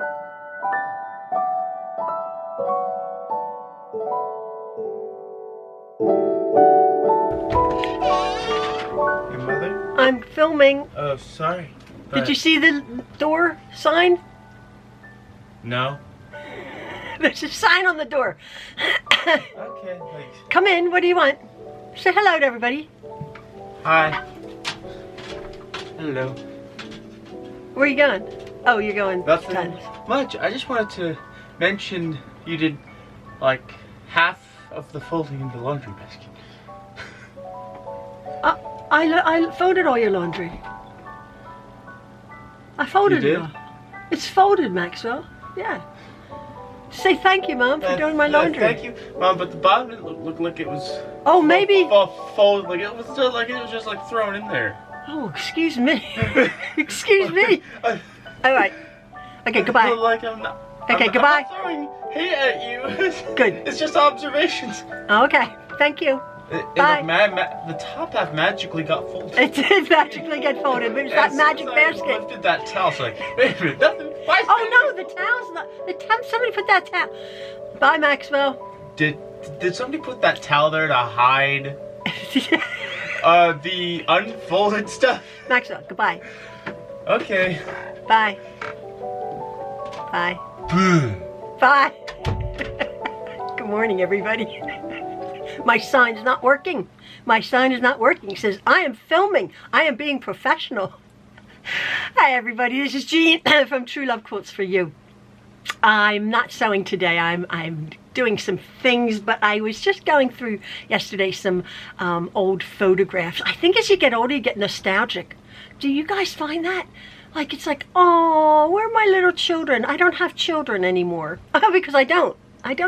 Your mother? I'm filming. Oh, sorry. Did you see the door sign? No. There's a sign on the door. Okay, thanks. Come in, what do you want? Say hello to everybody. Hi. Hello. Where are you going? Oh, you're going. Nothing much. I just wanted to mention you did like half of the folding in the laundry basket. I folded all your laundry. I folded You did? it all. It's folded, Maxwell. Yeah. Say thank you, Mom, for doing my laundry. Thank you, Mom. But the bottom didn't look like it was. Oh, maybe. Folded like it was still like it was just like thrown in there. Oh, excuse me. Excuse me. All right. Okay, goodbye. Like I'm not. Okay, goodbye. I'm not throwing hate at you. Good. It's just observations. Okay, thank you. Bye. The top half magically got folded. It did magically get folded. It was that magic basket. I lifted that towel, so like, wait a minute, nothing. Why is Oh no, the towel's not. Somebody put that towel. Bye, Maxwell. Did somebody put that towel there to hide the unfolded stuff? Maxwell, goodbye. Okay. Bye. Bye. Bye. Good morning, everybody. My sign's not working. My sign is not working. It says, I am filming. I am being professional. Hi, everybody. This is Jean from Truelove Quilts for You. I'm not sewing today. I'm doing some things, but I was just going through yesterday some old photographs. I think as you get older, you get nostalgic. Do you guys find that? Like, it's like, oh, where are my little children? I don't have children anymore. Because I don't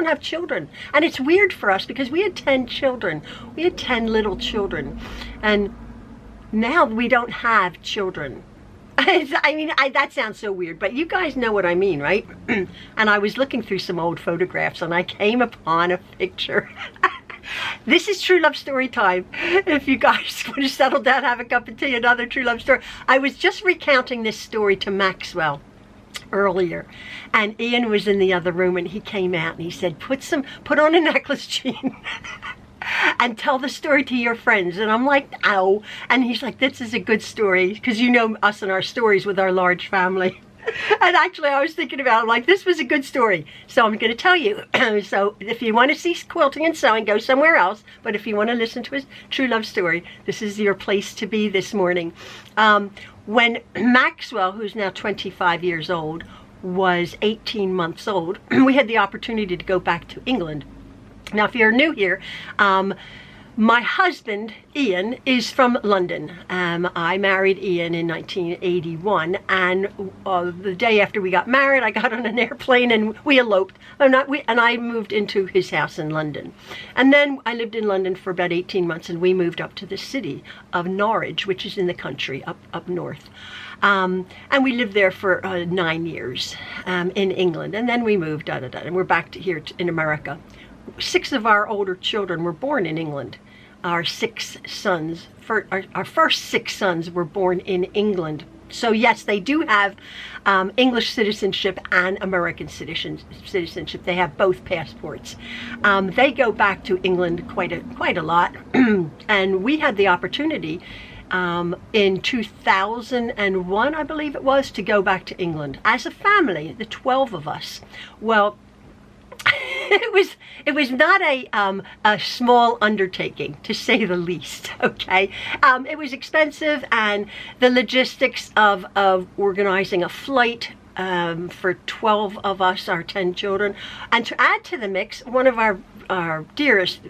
have children. And it's weird for us because we had 10 children. We had 10 little children. And now we don't have children. I mean, that sounds so weird, but you guys know what I mean, right? And I was looking through some old photographs and I came upon a picture. This is True Love Story time. If you guys want to settle down, have a cup of tea, another True Love Story. I was just recounting this story to Maxwell earlier, and Ian was in the other room and he came out and he said, put on a necklace, Jean, and tell the story to your friends. And I'm like, ow. And he's like, this is a good story, because you know us and our stories with our large family. And actually I was thinking about it, I'm like, this was a good story, so I'm going to tell you. So if you want to see quilting and sewing, go somewhere else, but if you want to listen to a true love story, this is your place to be this morning. When Maxwell, who's now 25 years old, was 18 months old, we had the opportunity to go back to England. Now, if you're new here, my husband, Ian, is from London. I married Ian in 1981, and the day after we got married, I got on an airplane and we eloped. And I moved into his house in London. And then I lived in London for about 18 months, and we moved up to the city of Norwich, which is in the country, up north. And we lived there for 9 years in England, and then we moved, and we're back to here in America. 6 of our older children were born in England. Our 6 sons, our first 6 sons were born in England. So yes, they do have English citizenship and American citizenship. They have both passports. They go back to England quite a lot. And we had the opportunity in 2001, I believe it was, to go back to England as a family, the 12 of us. Well, it was not a small undertaking, to say the least. Okay, it was expensive, and the logistics of organizing a flight for 12 of us, our 10 children, and to add to the mix, one of our dearest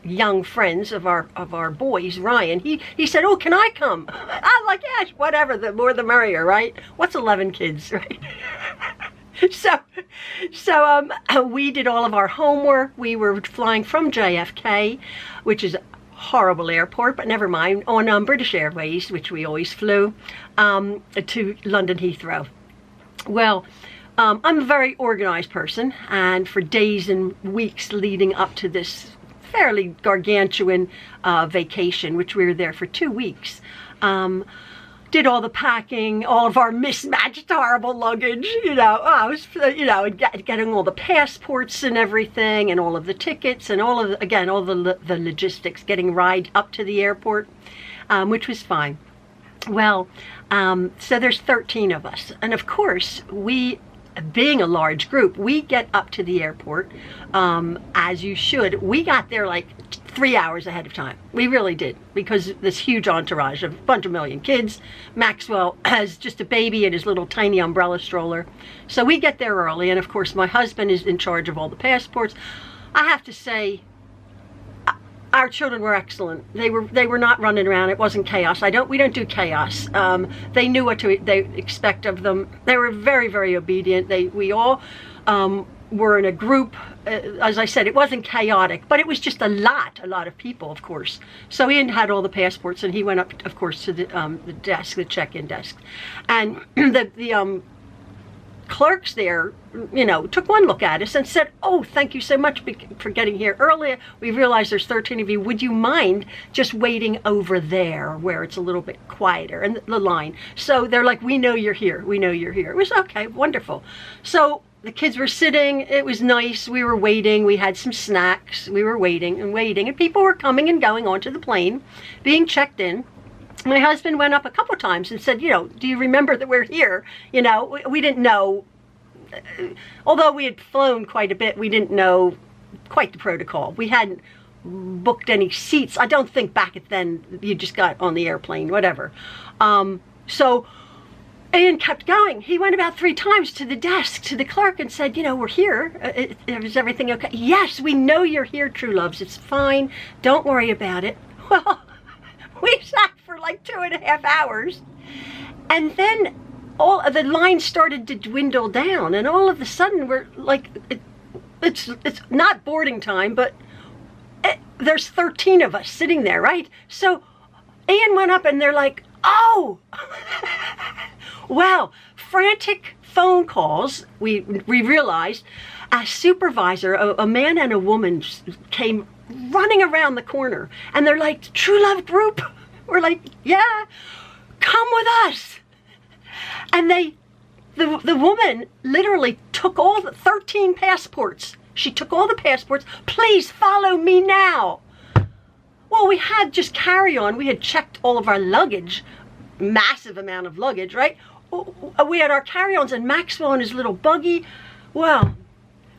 young friends of our boys, Ryan, he said, "Oh, can I come?" I'm like, "Yeah, whatever. The more the merrier, right? What's 11 kids, right?" So we did all of our homework. We were flying from JFK, which is a horrible airport, but never mind, on British Airways, which we always flew, to London Heathrow. Well, I'm a very organized person, and for days and weeks leading up to this fairly gargantuan vacation, which we were there for 2 weeks, did all the packing, all of our mismatched horrible luggage, I was, getting all the passports and everything, and all of the tickets, and all of the logistics, getting ride up to the airport, which was fine. Well, so there's 13 of us, and of course, being a large group, we get up to the airport, as you should. We got there like 3 hours ahead of time. We really did, because this huge entourage of a bunch of million kids. Maxwell has just a baby and his little tiny umbrella stroller. So we get there early, and of course my husband is in charge of all the passports. I have to say, our children were excellent. They were not running around. It wasn't chaos. We don't do chaos. They knew what they expect of them. They were very, very obedient. We all were in a group. As I said, it wasn't chaotic, but it was just a lot of people, of course. So Ian had all the passports, and he went up, of course, to the desk, the check-in desk, and the clerks there, took one look at us and said, "Oh, thank you so much for getting here earlier. We realize there's 13 of you. Would you mind just waiting over there where it's a little bit quieter in the line?" So they're like, "We know you're here. We know you're here." It was okay, wonderful. So the kids were sitting. It was nice. We were waiting. We had some snacks. We were waiting, and people were coming and going onto the plane, being checked in. My husband went up a couple times and said, "Do you remember that we're here?" We didn't know, although we had flown quite a bit, we didn't know quite the protocol. We hadn't booked any seats. I don't think back then you just got on the airplane, whatever. So Ian kept going. He went about 3 times to the desk, to the clerk, and said, "We're here. Is everything okay?" "Yes, we know you're here, Trueloves. It's fine. Don't worry about it." Well, we sat for like 2.5 hours, and then all of the line started to dwindle down, and all of a sudden we're like, it's not boarding time, but there's 13 of us sitting there, right? So Ian went up, and they're like, "Oh." Well, frantic phone calls, we realized a supervisor, a man and a woman, came running around the corner, and they're like, "Truelove group?" We're like, "Yeah, come with us." And the woman literally took all the 13 passports. She took all the passports. "Please follow me now." Well, we had just carry-on. We had checked all of our luggage, massive amount of luggage, right? We had our carry-ons, and Maxwell in his little buggy. Well,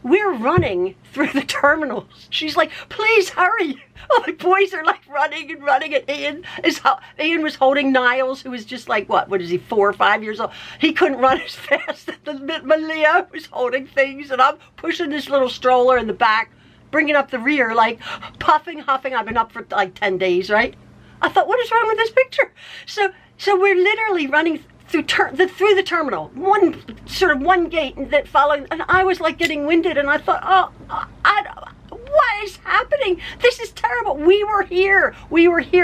we're running through the terminals. She's like, "Please hurry." Oh, the boys are like running, and Ian was holding Niles, who was just like, what is he, 4 or 5 years old? He couldn't run as fast. Malia was holding things, and I'm pushing this little stroller in the back, bringing up the rear, like puffing, huffing. I've been up for like 10 days, right? I thought, what is wrong with this picture? So we're literally running through the terminal, one gate that following, and I was like getting winded, and I thought, what is happening? This is terrible. We were here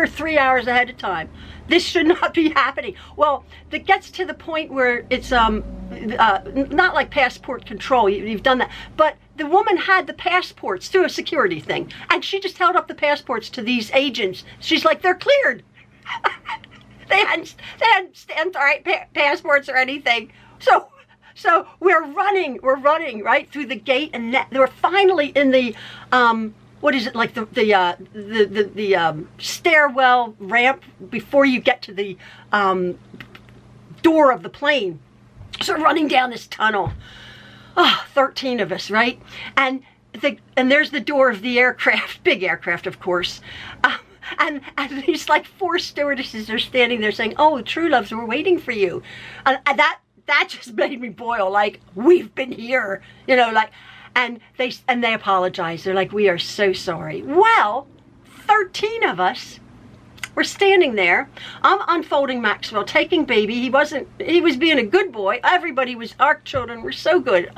3 hours ahead of time. This should not be happening. Well, that gets to the point where it's not like passport control. You've done that, but the woman had the passports through a security thing, and she just held up the passports to these agents. She's like, "They're cleared." They hadn't stamped the right passports or anything. So we're running right through the gate, and we're finally in the what is it, like the stairwell ramp before you get to the door of the plane. So running down this tunnel. 13 of us, right? And there's the door of the aircraft, big aircraft, of course. And these like 4 stewardesses are standing there saying, "Oh, Trueloves, we're waiting for you." And that just made me boil. Like, we've been here, and they apologize. They're like, "We are so sorry." Well, 13 of us were standing there. I'm unfolding Maxwell, taking baby. He was being a good boy. Our children were so good.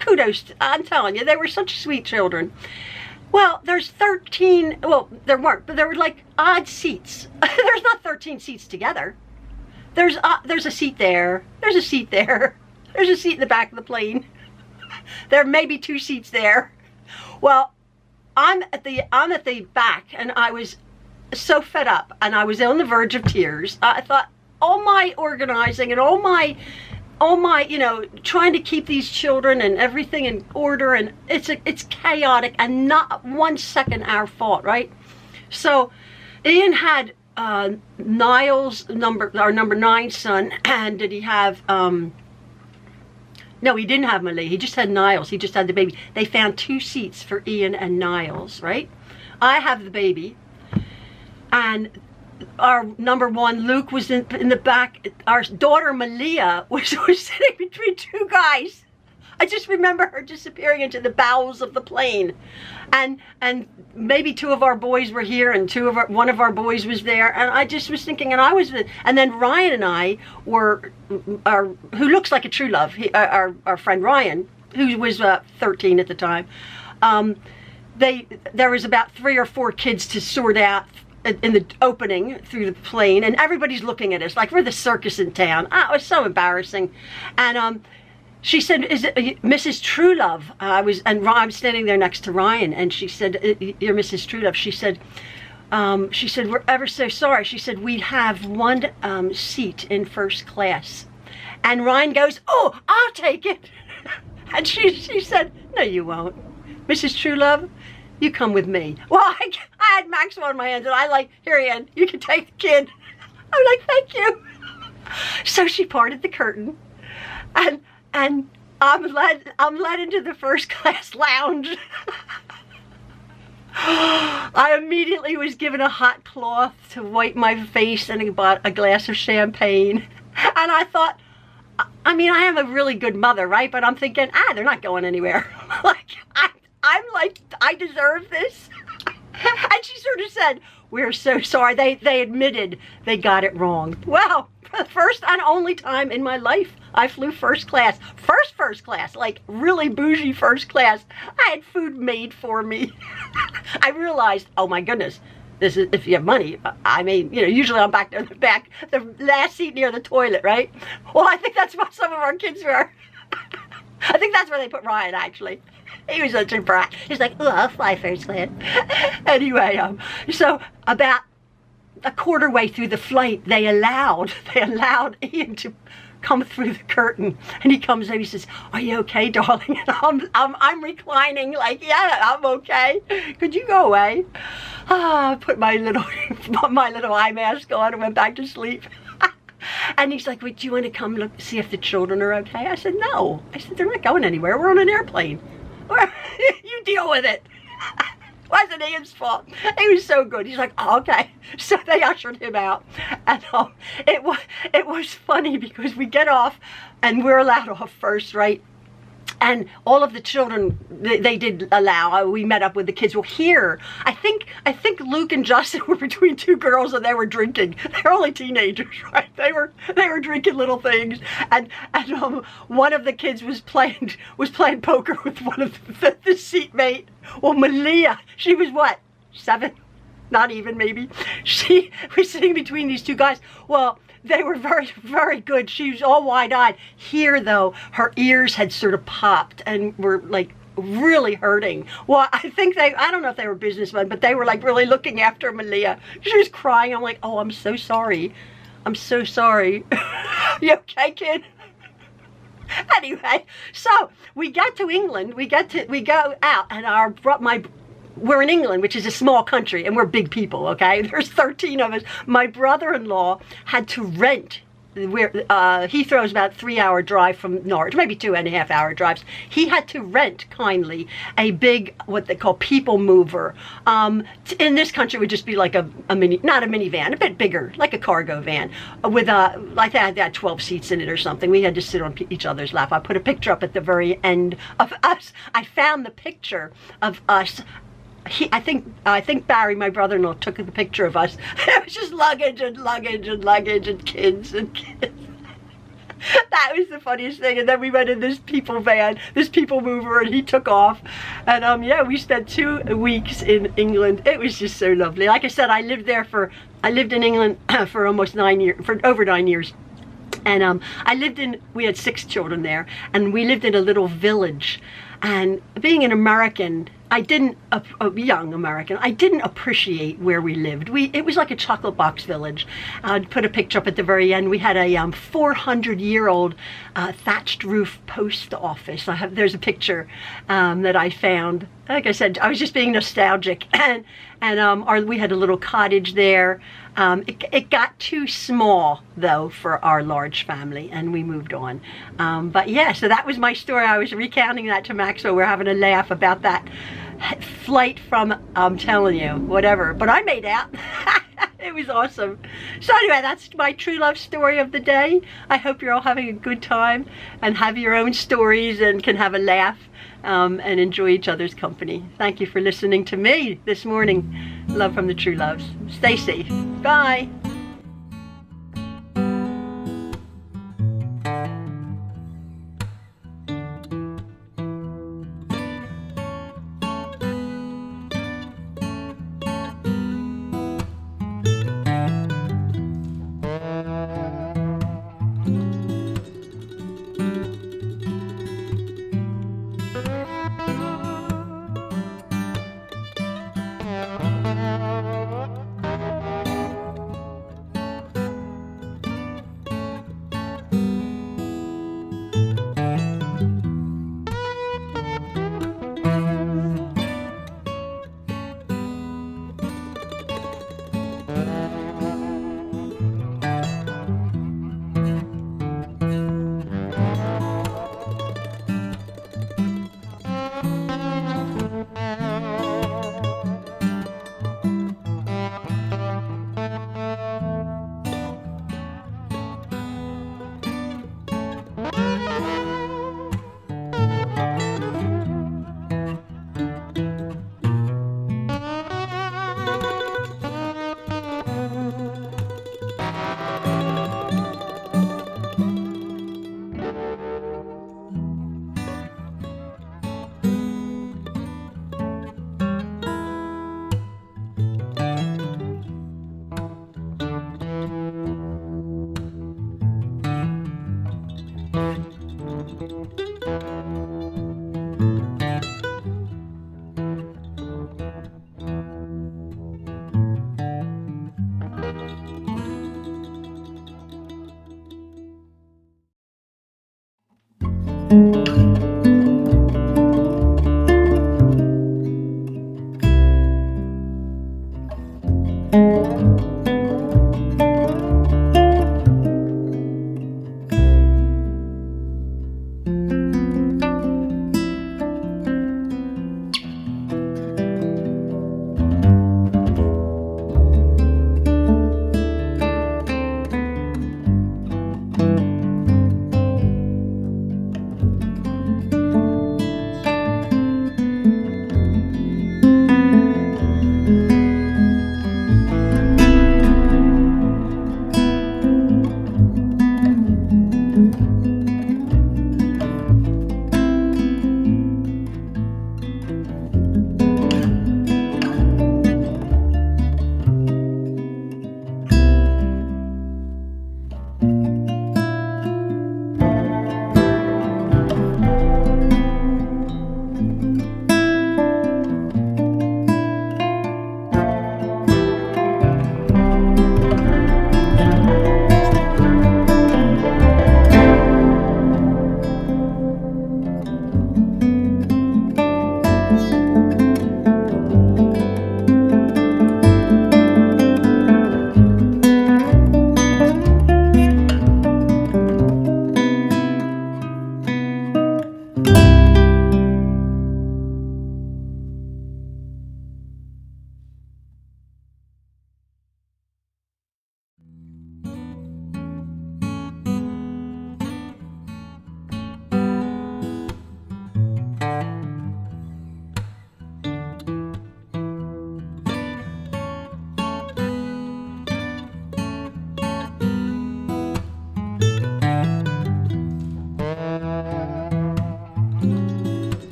Kudos, I'm telling you, they were such sweet children. Well, there's 13, well, there weren't, but there were like odd seats. There's not 13 seats together. There's a seat there. There's a seat there. There's a seat in the back of the plane. There may be 2 seats there. Well, I'm at the back, and I was so fed up, and I was on the verge of tears. I thought, all my organizing and all my, you know, trying to keep these children and everything in order, and it's chaotic and not 1 second our fault, right? So Ian had Niles, our number 9 son, and did he have, no, he didn't have Malay. He just had Niles. He just had the baby. They found 2 seats for Ian and Niles, right? I have the baby. And our number 1, Luke, was in the back. Our daughter, Malia, was sitting between 2 guys. I just remember her disappearing into the bowels of the plane. And maybe 2 of our boys were here, and one of our boys was there. And I just was thinking, and then Ryan and I were, who looks like a true love, our friend Ryan, who was 13 at the time. There was about 3 or 4 kids to sort out in the opening through the plane, and everybody's looking at us like we're the circus in town. It was so embarrassing. And she said, "Is it Mrs. Truelove?" I'm standing there next to Ryan, and she said, "You're Mrs. Truelove." She said, "We're ever so sorry." She said, "We'd have 1 seat in first class." And Ryan goes, "Oh, I'll take it." And she said, "No, you won't. Mrs. Truelove, you come with me." Well, I had Maxwell in my hands, and I like, "Here, Ian, you can take the kid." I'm like, "Thank you." So she parted the curtain, and I'm led into the first class lounge. I immediately was given a hot cloth to wipe my face and a glass of champagne. And I thought, I mean, I am a really good mother, right? But I'm thinking, they're not going anywhere. Like, I'm like, I deserve this. And she sort of said, "We're so sorry." They admitted they got it wrong. Well, for the first and only time in my life, I flew first class. First class, like really bougie first class. I had food made for me. I realized, oh my goodness, this is, if you have money, I mean, you know, usually I'm back there in the back, the last seat near the toilet, right? Well, I think that's what some of our kids were. I think that's where they put Ryan, actually. He was such a brat. He's like, "Oh, I'll fly first class." Anyway, so about a quarter way through the flight, they allowed Ian to come through the curtain, and he comes in. He says, "Are you okay, darling?" And I'm reclining, like, "Yeah, I'm okay. Could you go away?" I put my little eye mask on and went back to sleep. And he's like, "Wait, do you want to come look, see if the children are okay?" I said, "No." I said, "They're not going anywhere. We're on an airplane. You deal with it." Wasn't Ian's fault. He was so good. He's like, "Oh, okay." So they ushered him out, and it was funny because we get off, and we're allowed off first, right? And all of the children, they did allow. We met up with the kids. Well, here, I think Luke and Justin were between 2 girls, and they were drinking. They're only teenagers, right? They were drinking little things, and one of the kids was playing poker with one of the seatmate. Well, Malia, she was what, 7? Not even, maybe. She was sitting between these 2 guys. Well, they were very, very good. She was all wide-eyed. Here, though, her ears had sort of popped and were, like, really hurting. Well, I don't know if they were businessmen, but they were, like, really looking after Malia. She was crying. I'm like, "Oh, I'm so sorry. I'm so sorry." You okay, kid? Anyway, so we got to England. We go out, and we're in England, which is a small country, and we're big people, okay? There's 13 of us. My brother-in-law had to rent. Heathrow's about a 3-hour drive from Norwich, maybe 2.5-hour drives. He had to rent, kindly, a big, what they call people mover. In this country, it would just be like not a minivan, a bit bigger, like a cargo van, with like that had 12 seats in it or something. We had to sit on each other's lap. I put a picture up at the very end of us. I found the picture of us. I think Barry, my brother-in-law, took the picture of us. It was just luggage and luggage and luggage and kids and kids. That was the funniest thing. And then we went in this people van, this people mover, and he took off. And yeah, we spent 2 weeks in England. It was just so lovely. Like I said, I lived in England for almost 9 years, for over 9 years. And we had 6 children there, and we lived in a little village. And being an American, I didn't, a young American, I didn't appreciate where we lived. It was like a chocolate box village. I'd put a picture up at the very end. We had a 400-year-old thatched roof post office. There's a picture that I found. Like I said, I was just being nostalgic, and we had a little cottage there. It got too small though for our large family, and we moved on. But yeah, so that was my story. I was recounting that to Maxwell. We're having a laugh about that flight from, I'm telling you, whatever. But I made out. It was awesome. So anyway, that's my true love story of the day. I hope you're all having a good time and have your own stories and can have a laugh and enjoy each other's company. Thank you for listening to me this morning. Love from the True Loves. Stay safe. Bye.